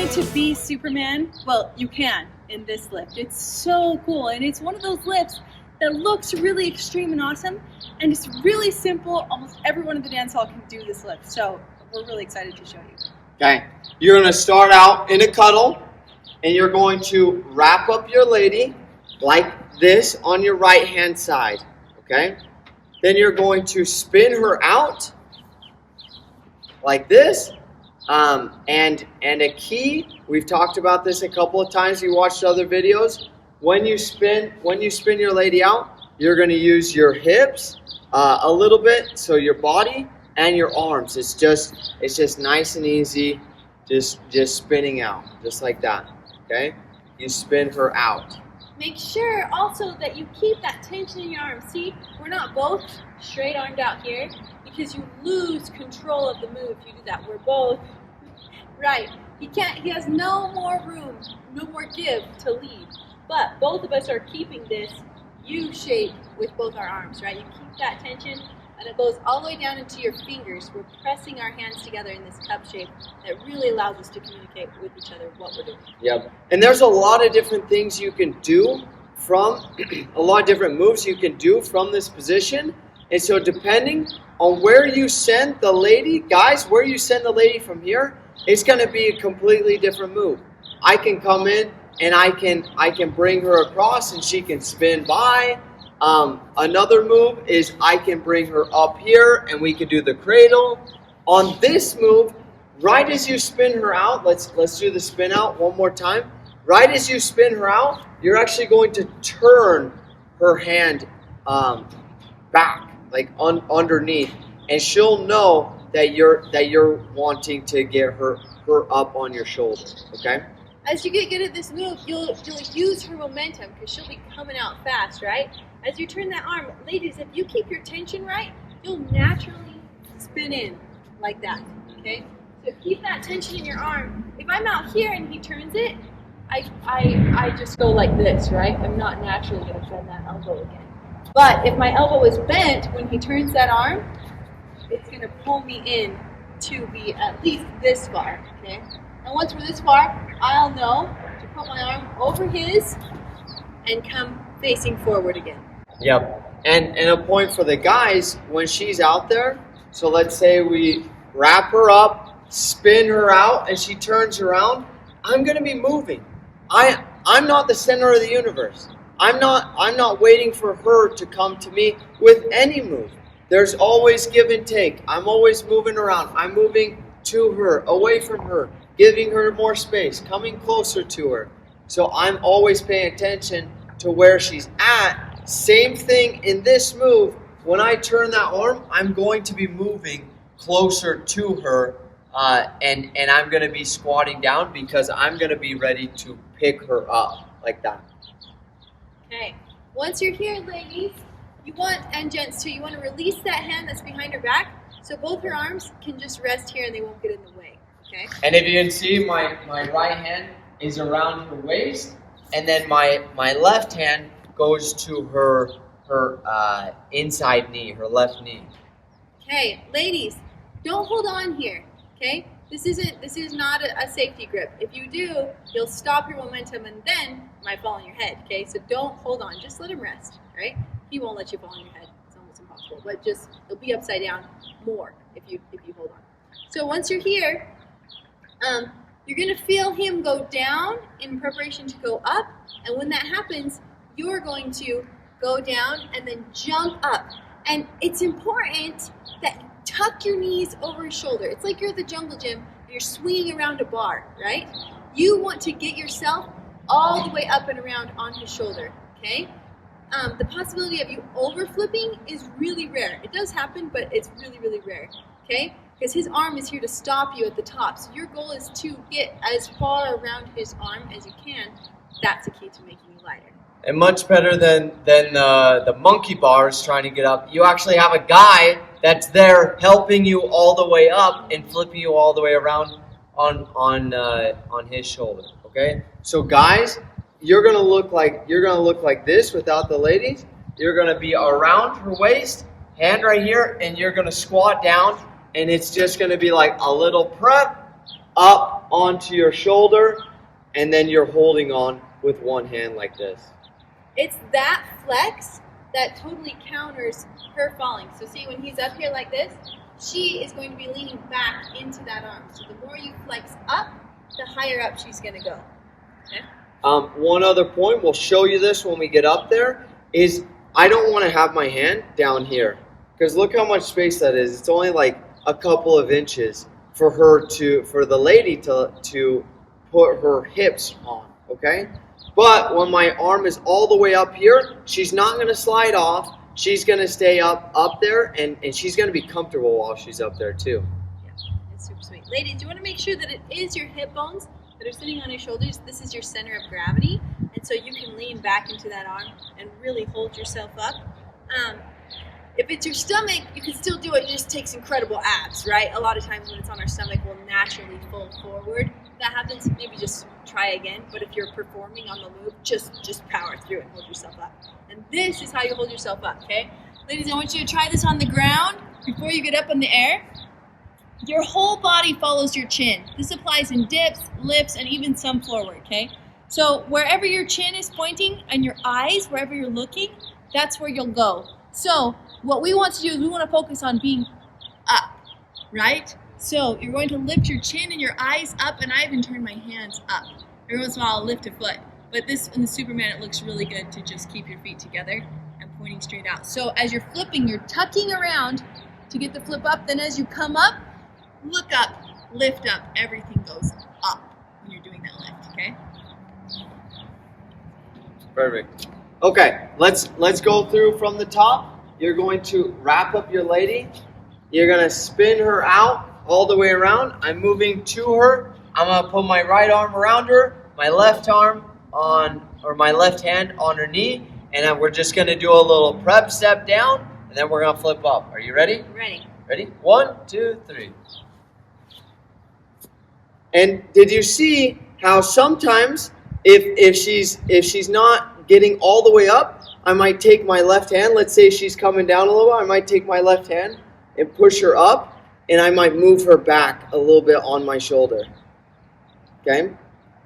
wanted to be Superman? Well, you can in this lift. It's so cool, and it's one of those lifts that looks really extreme and awesome, and it's really simple. Almost everyone in the dance hall can do this lift, so we're really excited to show you. Okay, you're going to start out in a cuddle, and you're going to wrap up your lady like this on your right hand side, okay? Then you're going to spin her out like this, and a key, we've talked about this a couple of times, you watched other videos. When you spin your lady out, you're going to use your hips a little bit, so your body and your arms. It's just nice and easy, just spinning out, just like that. Okay, you spin her out. Make sure also that you keep that tension in your arms. See, we're not both straight armed out here because you lose control of the move if you do that. We're both right. He has no more room, no more give to lead. But both of us are keeping this U shape with both our arms, right? You keep that tension, and it goes all the way down into your fingers. We're pressing our hands together in this cup shape that really allows us to communicate with each other what we're doing. Yep. And there's a lot of different things you can do from, a lot of different moves you can do from this position. And so depending on where you send the lady, guys, where you send the lady from here, it's going to be a completely different move. I can come in and I can bring her across and she can spin by. Another move is I can bring her up here and we can do the cradle. On this move, right as you spin her out, let's do the spin out one more time. Right as you spin her out, you're actually going to turn her hand back, like underneath, and she'll know that you're wanting to get her up on your shoulder. Okay. As you get good at this move, you'll use her momentum because she'll be coming out fast, right? As you turn that arm, ladies, if you keep your tension right, you'll naturally spin in like that, okay? So keep that tension in your arm. If I'm out here and he turns it, I just go like this, right? I'm not naturally going to bend that elbow again. But if my elbow is bent when he turns that arm, it's going to pull me in to be at least this far, okay? And once we're this far, I'll know to put my arm over his and come facing forward again. Yep. And a point for the guys, when she's out there, so let's say we wrap her up, spin her out, and she turns around, I'm going to be moving. I'm not the center of the universe. I'm not waiting for her to come to me with any move. There's always give and take. I'm always moving around. I'm moving to her, away from her, giving her more space, coming closer to her. So I'm always paying attention to where she's at. Same thing in this move. When I turn that arm, I'm going to be moving closer to her, and I'm going to be squatting down because I'm going to be ready to pick her up like that. Okay. Once you're here, ladies, and gents too, you want to release that hand that's behind her back so both her arms can just rest here and they won't get in the way. Okay. And if you can see, my right hand is around her waist, and then my left hand goes to her inside knee, her left knee. Okay, ladies, don't hold on here. Okay, this is not a safety grip. If you do, you'll stop your momentum and then you might fall on your head. Okay, so don't hold on. Just let him rest. Right? He won't let you fall on your head. It's almost impossible. But just you'll be upside down more if you hold on. So once you're here, you're going to feel him go down in preparation to go up, and when that happens, you're going to go down and then jump up. And it's important that you tuck your knees over his shoulder. It's like you're at the jungle gym and you're swinging around a bar, right? You want to get yourself all the way up and around on his shoulder, okay? The possibility of you over flipping is really rare. It does happen, but it's really, really rare, okay? Because his arm is here to stop you at the top. So your goal is to get as far around his arm as you can. That's the key to making you lighter. And much better than the monkey bars trying to get up. You actually have a guy that's there helping you all the way up and flipping you all the way around on his shoulder. Okay? So guys, you're gonna look like this without the ladies. You're gonna be around her waist, hand right here, and you're gonna squat down, and it's just gonna be like a little prep, up, onto your shoulder, and then you're holding on with one hand like this. It's that flex that totally counters her falling. So see, when he's up here like this, she is going to be leaning back into that arm. So the more you flex up, the higher up she's going to go. Okay? One other point, we'll show you this when we get up there, is I don't want to have my hand down here. Because look how much space that is. It's only like a couple of inches for the lady to put her hips on, okay? But when my arm is all the way up here, she's not going to slide off. She's going to stay up there, and she's going to be comfortable while she's up there too. Yeah, it's super sweet. Ladies, you want to make sure that it is your hip bones that are sitting on your shoulders. This is your center of gravity, and so you can lean back into that arm and really hold yourself up. If it's your stomach, you can still do it. It just takes incredible abs, right? A lot of times when it's on our stomach, we'll naturally fold forward. If that happens, maybe just try again. But if you're performing on the move, just power through and hold yourself up. And this is how you hold yourself up, okay? Ladies, I want you to try this on the ground before you get up in the air. Your whole body follows your chin. This applies in dips, lifts, and even some forward, okay? So wherever your chin is pointing and your eyes, wherever you're looking, that's where you'll go. So what we want to do is we want to focus on being up, right? So you're going to lift your chin and your eyes up, and I even turn my hands up. Every once in a while I'll lift a foot. But this, in the Superman, it looks really good to just keep your feet together and pointing straight out. So as you're flipping, you're tucking around to get the flip up. Then as you come up, look up, lift up. Everything goes up when you're doing that lift, okay? Perfect. Okay, let's go through from the top. You're going to wrap up your lady. You're going to spin her out all the way around. I'm moving to her. I'm going to put my right arm around her, my left arm my left hand on her knee, and then we're just going to do a little prep step down, and then we're going to flip up. Are you ready? Ready. Ready? 1, 2, 3. And did you see how sometimes if she's not getting all the way up, I might take my left hand. Let's say she's coming down a little bit. I might take my left hand and push her up, and I might move her back a little bit on my shoulder. Okay?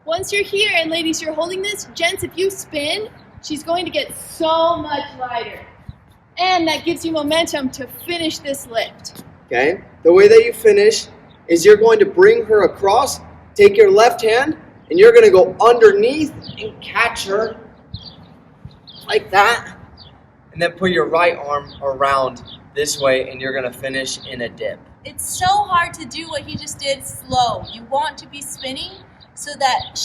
Once you're here, and ladies, you're holding this, gents, if you spin, she's going to get so much lighter. And that gives you momentum to finish this lift. Okay? The way that you finish is you're going to bring her across, take your left hand, and you're going to go underneath and catch her like that. And then put your right arm around this way, and you're going to finish in a dip. It's so hard to do what he just did slow. You want to be spinning so that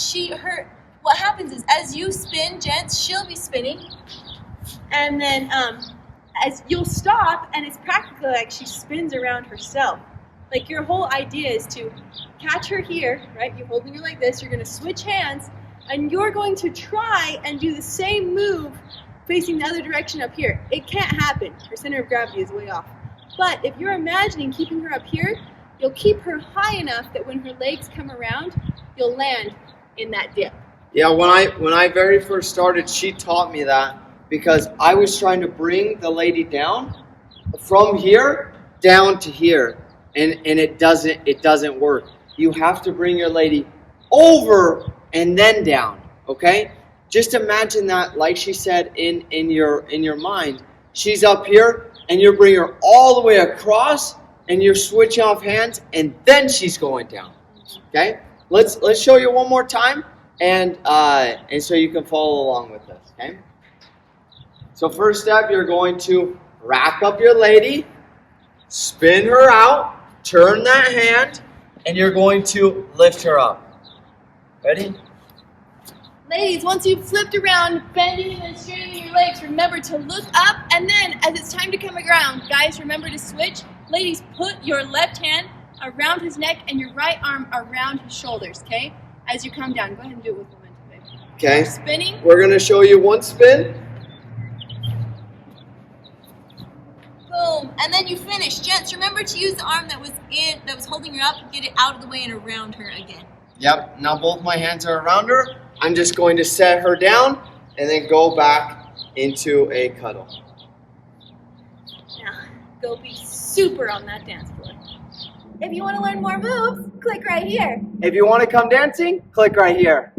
what happens is as you spin, gents, she'll be spinning. And then as you'll stop, and it's practically like she spins around herself. Like your whole idea is to catch her here, right? You're holding her like this. You're going to switch hands, and you're going to try and do the same move facing the other direction up here. It can't happen. Her center of gravity is way off. But if you're imagining keeping her up here, you'll keep her high enough that when her legs come around, you'll land in that dip. Yeah, when I very first started, she taught me that because I was trying to bring the lady down from here down to here, and it doesn't work. You have to bring your lady over and then down, okay? Just imagine that, like she said, in your mind. She's up here, and you bring her all the way across, and you're switching off hands, and then she's going down. Okay? Let's show you one more time, and so you can follow along with this. Okay? So first step, you're going to wrap up your lady, spin her out, turn that hand, and you're going to lift her up. Ready? Ladies, once you've flipped around, bending and straightening your legs, remember to look up, and then as it's time to come around, guys, remember to switch. Ladies, put your left hand around his neck and your right arm around his shoulders, okay? As you come down, go ahead and do it with momentum, baby. Okay. Spinning. We're going to show you one spin. Boom. And then you finish. Gents, remember to use the arm that was holding her up, get it out of the way and around her again. Yep. Now both my hands are around her. I'm just going to set her down and then go back into a cuddle. Now, go be super on that dance floor. If you want to learn more moves, click right here. If you want to come dancing, click right here.